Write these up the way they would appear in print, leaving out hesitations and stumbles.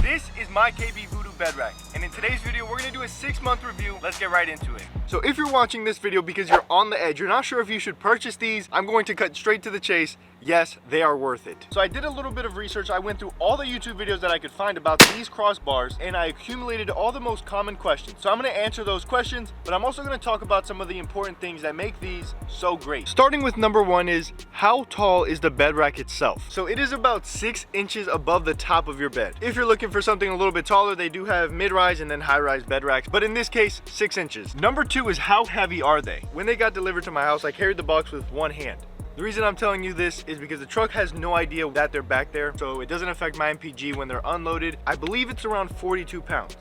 This is my KBVoodoo bed rack, and in today's video we're gonna do a 6-month review. Let's get right into it. So if you're watching this video because you're on the edge, you're not sure if you should purchase these, I'm going to cut straight to the chase. Yes, they are worth it. So I did a little bit of research. I went through all the YouTube videos that I could find about these crossbars, and I accumulated all the most common questions. So I'm gonna answer those questions, but I'm also gonna talk about some of the important things that make these so great. Starting with number one is, how tall is the bed rack itself? So it is about 6 inches above the top of your bed. If you're looking for something a little bit taller, they do have mid-rise and then high-rise bed racks, but in this case, 6 inches. Number two is, how heavy are they? When they got delivered to my house, I carried the box with one hand. The reason I'm telling you this is because the truck has no idea that they're back there, so it doesn't affect my MPG when they're unloaded. I believe it's around 42 pounds.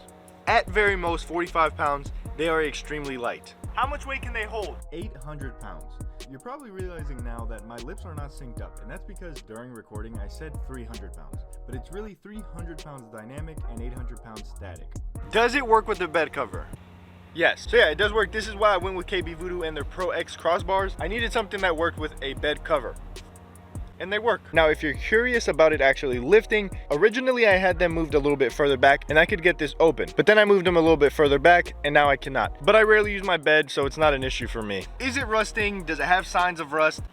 At very most 45 pounds, they are extremely light. How much weight can they hold? 800 pounds. You're probably realizing now that my lips are not synced up, and that's because during recording I said 300 pounds, but it's really 300 pounds dynamic and 800 pounds static. Does it work with the bed cover? Yes. So yeah, it does work. This is why I went with KBVoodoo and their Pro X crossbars. I needed something that worked with a bed cover, and they work. Now, if you're curious about it actually lifting, originally I had them moved a little bit further back and I could get this open, but then I moved them a little bit further back and now I cannot. But I rarely use my bed, so it's not an issue for me. Is it rusting? Does it have signs of rust?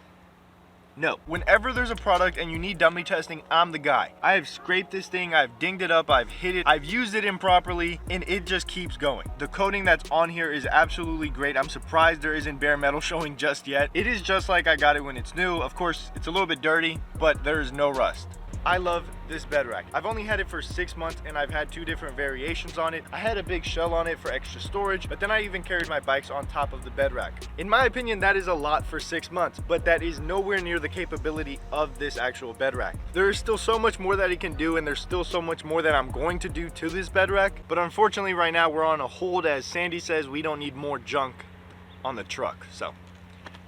No. Whenever there's a product and you need dummy testing, I'm the guy. I have scraped this thing, I've dinged it up, I've hit it, I've used it improperly, and it just keeps going. The coating that's on here is absolutely great. I'm surprised there isn't bare metal showing just yet. It is just like I got it when it's new. Of course, it's a little bit dirty, but there is no rust. I love this bed rack. I've only had it for 6 months and I've had 2 different variations on it. I had a big shell on it for extra storage, but then I even carried my bikes on top of the bed rack. In my opinion, that is a lot for 6 months, but that is nowhere near the capability of this actual bed rack. There is still so much more that it can do, and there's still so much more that I'm going to do to this bed rack. But unfortunately right now we're on a hold. As Sandy says, we don't need more junk on the truck, so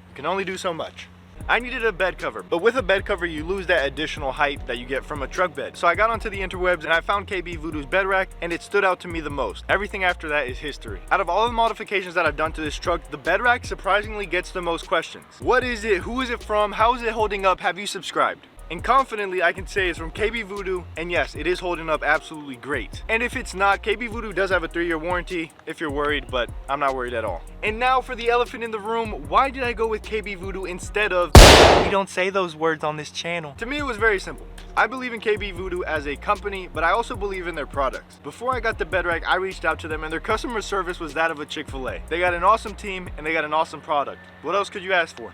we can only do so much. I needed a bed cover, but with a bed cover you lose that additional height that you get from a truck bed. So I got onto the interwebs and I found KBVoodoo's bed rack, and it stood out to me the most. Everything after that is history. Out of all the modifications that I've done to this truck, the bed rack surprisingly gets the most questions. What is it? Who is it from? How is it holding up? Have you subscribed? And confidently I can say it's from KBVoodoo, and yes, it is holding up absolutely great. And if it's not, KBVoodoo does have a 3-year warranty if you're worried, but I'm not worried at all. And now for the elephant in the room, why did I go with KBVoodoo instead of, we don't say those words on this channel? To me it was very simple. I believe in KBVoodoo as a company, but I also believe in their products. Before I got the bed rack, I reached out to them and their customer service was that of a Chick-fil-A. They got an awesome team and they got an awesome product. What else could you ask for?